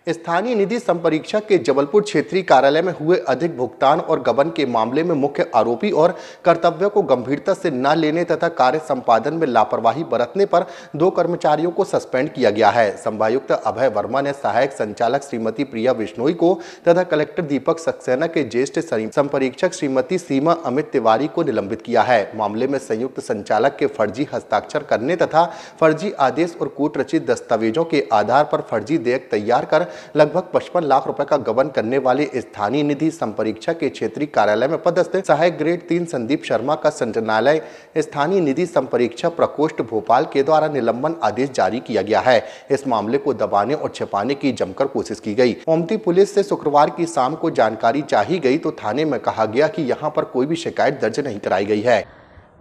स्थानीय निधि संपरीक्षक के जबलपुर क्षेत्रीय कार्यालय में हुए अधिक भुगतान और गबन के मामले में मुख्य आरोपी और कर्तव्यों को गंभीरता से न लेने तथा कार्य संपादन में लापरवाही बरतने पर 2 कर्मचारियों को सस्पेंड किया गया है। संभायुक्त अभय वर्मा ने सहायक संचालक श्रीमती प्रिया बिश्नोई को तथा कलेक्टर दीपक सक्सेना के ज्येष्ठ संपरीक्षक श्रीमती सीमा अमित तिवारी को निलंबित किया है। मामले में संयुक्त संचालक के फर्जी हस्ताक्षर करने तथा फर्जी आदेश और कूट रचित दस्तावेजों के आधार पर फर्जी देयक तैयार कर लगभग 55 लाख रुपए का गबन करने वाले स्थानीय निधि संपरीक्षक के क्षेत्रीय कार्यालय में पदस्थ सहायक ग्रेड 3 संदीप शर्मा का संचालनालय स्थानीय निधि संपरीक्षक प्रकोष्ठ भोपाल के द्वारा निलंबन आदेश जारी किया गया है। इस मामले को दबाने और छिपाने की जमकर कोशिश की गई। ओमती पुलिस से शुक्रवार की शाम को जानकारी चाही गई तो थाने में कहा गया कि यहाँ पर कोई भी शिकायत दर्ज नहीं कराई गई है।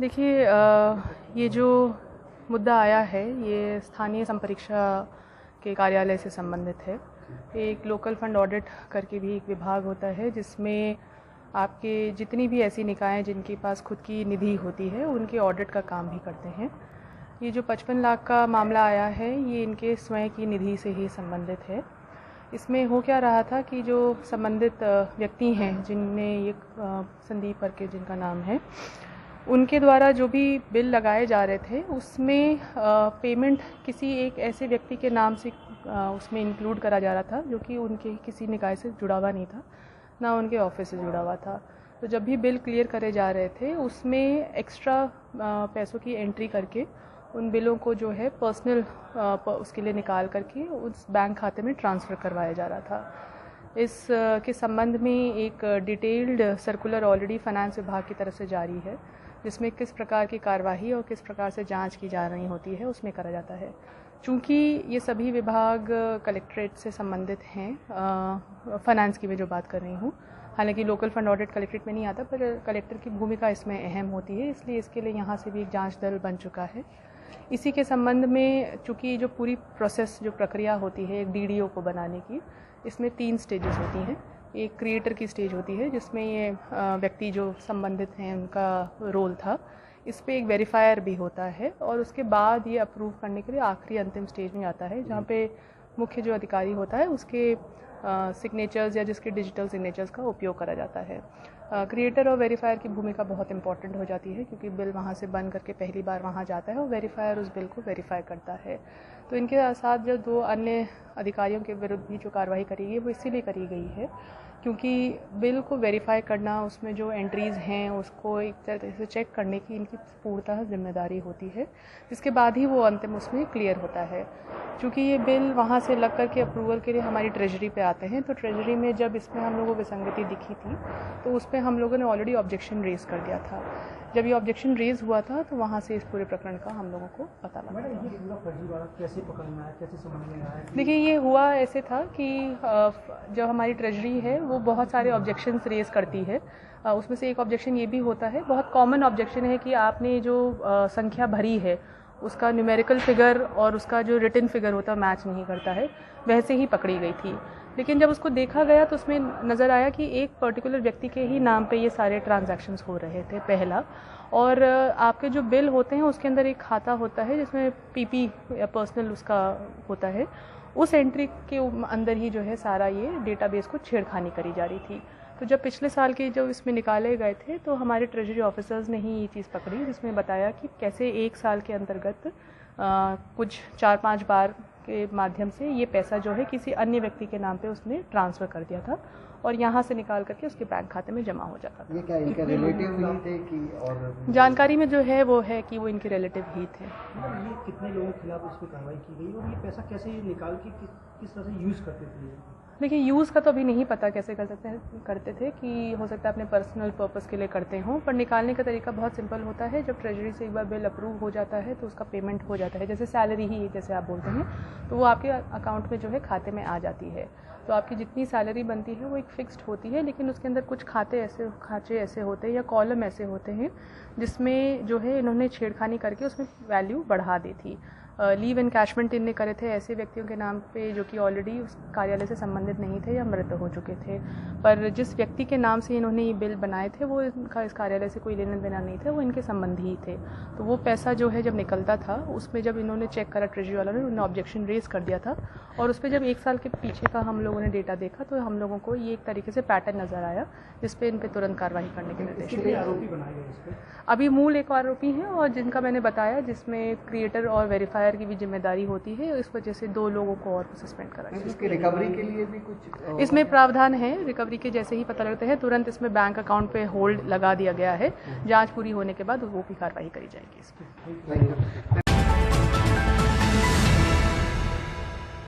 देखिए, ये जो मुद्दा आया है ये स्थानीय संपरीक्षा के कार्यालय से संबंधित है। एक लोकल फंड ऑडिट करके भी एक विभाग होता है जिसमें आपके जितनी भी ऐसी निकाय जिनके पास खुद की निधि होती है उनके ऑडिट का काम भी करते हैं। ये जो 55 लाख का मामला आया है ये इनके स्वयं की निधि से ही संबंधित है। इसमें हो क्या रहा था कि जो संबंधित व्यक्ति हैं जिनने ये संदीप करके जिनका नाम है, उनके द्वारा जो भी बिल लगाए जा रहे थे उसमें पेमेंट किसी एक ऐसे व्यक्ति के नाम से उसमें इंक्लूड करा जा रहा था जो कि उनके किसी निकाय से जुड़ा हुआ नहीं था, ना उनके ऑफिस से जुड़ा हुआ था। तो जब भी बिल क्लियर करे जा रहे थे उसमें एक्स्ट्रा पैसों की एंट्री करके उन बिलों को जो है पर्सनल उसके लिए निकाल करके उस बैंक खाते में ट्रांसफ़र करवाया जा रहा था। इस के संबंध में एक डिटेल्ड सर्कुलर ऑलरेडी फाइनेंस विभाग की तरफ से जारी है जिसमें किस प्रकार की कार्यवाही और किस प्रकार से जांच की जा रही होती है उसमें करा जाता है। चूँकि ये सभी विभाग कलेक्ट्रेट से संबंधित हैं, फाइनेंस की मैं जो बात कर रही हूँ, हालांकि लोकल फंड ऑडिट कलेक्ट्रेट में नहीं आता पर कलेक्टर की भूमिका इसमें अहम होती है, इसलिए इसके लिए यहाँ से भी एक जांच दल बन चुका है। इसी के संबंध में चूँकि जो पूरी प्रोसेस जो प्रक्रिया होती है एक डीडीओ को बनाने की, इसमें 3 स्टेजेस होती हैं। एक क्रिएटर की स्टेज होती है जिसमें ये व्यक्ति जो संबंधित हैं उनका रोल था, इस पे एक वेरीफायर भी होता है और उसके बाद ये अप्रूव करने के लिए आखिरी अंतिम स्टेज में आता है जहाँ पे मुख्य जो अधिकारी होता है उसके सिग्नेचर्स या जिसके डिजिटल सिग्नेचर्स का उपयोग करा जाता है। क्रिएटर और वेरीफायर की भूमिका बहुत इंपॉर्टेंट हो जाती है क्योंकि बिल वहाँ से बन करके पहली बार वहाँ जाता है और वेरीफायर उस बिल को वेरीफाई करता है। तो इनके साथ जो 2 अन्य अधिकारियों के विरुद्ध भी जो कार्रवाई करी गई वो इसीलिए करी गई है क्योंकि बिल को वेरीफाई करना, उसमें जो एंट्रीज़ हैं उसको एक तरह से चेक करने की इनकी पूर्णतः जिम्मेदारी होती है, जिसके बाद ही वो अंतिम उसमें क्लियर होता है। क्योंकि ये बिल वहाँ से लग कर के अप्रूवल के लिए हमारी ट्रेजरी पे आते हैं, तो ट्रेजरी में जब इसमें हम लोगों को विसंगति दिखी थी तो उस पर हम लोगों ने ऑलरेडी ऑब्जेक्शन रेज कर दिया था। जब ये ऑब्जेक्शन रेज हुआ था तो वहाँ से इस पूरे प्रकरण का हम लोगों को पता लगा। कैसे पकड़ में आया, कैसे समझ में आया? देखिए, ये हुआ ऐसे था कि जब हमारी ट्रेजरी है वो बहुत सारे ऑब्जेक्शंस रेज करती है। उसमें से एक ऑब्जेक्शन ये भी होता है, बहुत कॉमन ऑब्जेक्शन है कि आपने जो संख्या भरी है उसका न्यूमेरिकल फिगर और उसका जो रिटन फिगर होता है मैच नहीं करता है, वैसे ही पकड़ी गई थी। लेकिन जब उसको देखा गया तो उसमें नज़र आया कि एक पर्टिकुलर व्यक्ति के ही नाम पे ये सारे ट्रांजैक्शंस हो रहे थे पहला, और आपके जो बिल होते हैं उसके अंदर एक खाता होता है जिसमें पीपी या पर्सनल उसका होता है, उस एंट्री के अंदर ही जो है सारा ये डेटाबेस को छेड़खानी करी जा रही थी। तो जब पिछले साल के जब इसमें निकाले गए थे तो हमारे ट्रेजरी ऑफिसर्स ने ही ये चीज़ पकड़ी जिसमें बताया कि कैसे 1 साल के अंतर्गत कुछ 4-5 बार के माध्यम से ये पैसा जो है किसी अन्य व्यक्ति के नाम पे उसने ट्रांसफ़र कर दिया था और यहाँ से निकाल करके उसके बैंक खाते में जमा हो जाता था। ये क्या इनका रिलेटिव ही थे कि और जानकारी में जो है वो है कि वो इनके रिलेटिव ही थे। ये कितने लोगों के खिलाफ इस पर कार्रवाई की गई और ये पैसा कैसे निकाल के किस तरह से यूज़ करते थे? देखिए, यूज़ का तो अभी नहीं पता कैसे करते थे कि हो सकता है अपने पर्सनल पर्पस के लिए करते हों, पर निकालने का तरीका बहुत सिंपल होता है। जब ट्रेजरी से एक बार बिल अप्रूव हो जाता है तो उसका पेमेंट हो जाता है, जैसे सैलरी ही जैसे आप बोलते हैं, तो वो आपके अकाउंट में जो है खाते में आ जाती है। तो आपकी जितनी सैलरी बनती है वो एक फ़िक्स्ड होती है, लेकिन उसके अंदर कुछ खाचे ऐसे होते हैं या कॉलम ऐसे होते हैं जिसमें जो है इन्होंने छेड़खानी करके उसमें वैल्यू बढ़ा दी थी। लीव एनकैशमेंट इनने करे थे ऐसे व्यक्तियों के नाम पे जो कि ऑलरेडी उस कार्यालय से संबंधित नहीं थे या मृत हो चुके थे। पर जिस व्यक्ति के नाम से इन्होंने ये बिल बनाए थे वो इनका इस कार्यालय से कोई लेना देना नहीं था, वो इनके संबंधी ही थे। तो वो पैसा जो है जब निकलता था उसमें जब इन्होंने चेक करा ट्रेजरी वालों ने, उन्होंने ऑब्जेक्शन रेज कर दिया था और उस पर जब 1 साल के पीछे का हम लोगों ने डेटा देखा तो हम लोगों को ये एक तरीके से पैटर्न नज़र आया जिस पे इन पे तुरंत कार्रवाई करने के निर्देश दिए। आरोपी बनाए गए इस पे? अभी मूल एक आरोपी हैं और जिनका मैंने बताया जिसमें क्रिएटर और वेरीफायर की भी जिम्मेदारी होती है, इस वजह से 2 लोगों को और सस्पेंड करा गया। इसकी रिकवरी के लिए भी कुछ इसमें प्रावधान है, रिकवरी के जैसे ही पता लगता है तुरंत इसमें बैंक अकाउंट पे होल्ड लगा दिया गया है। जांच पूरी होने के बाद वो भी कार्रवाई करी जाएगी इस पर।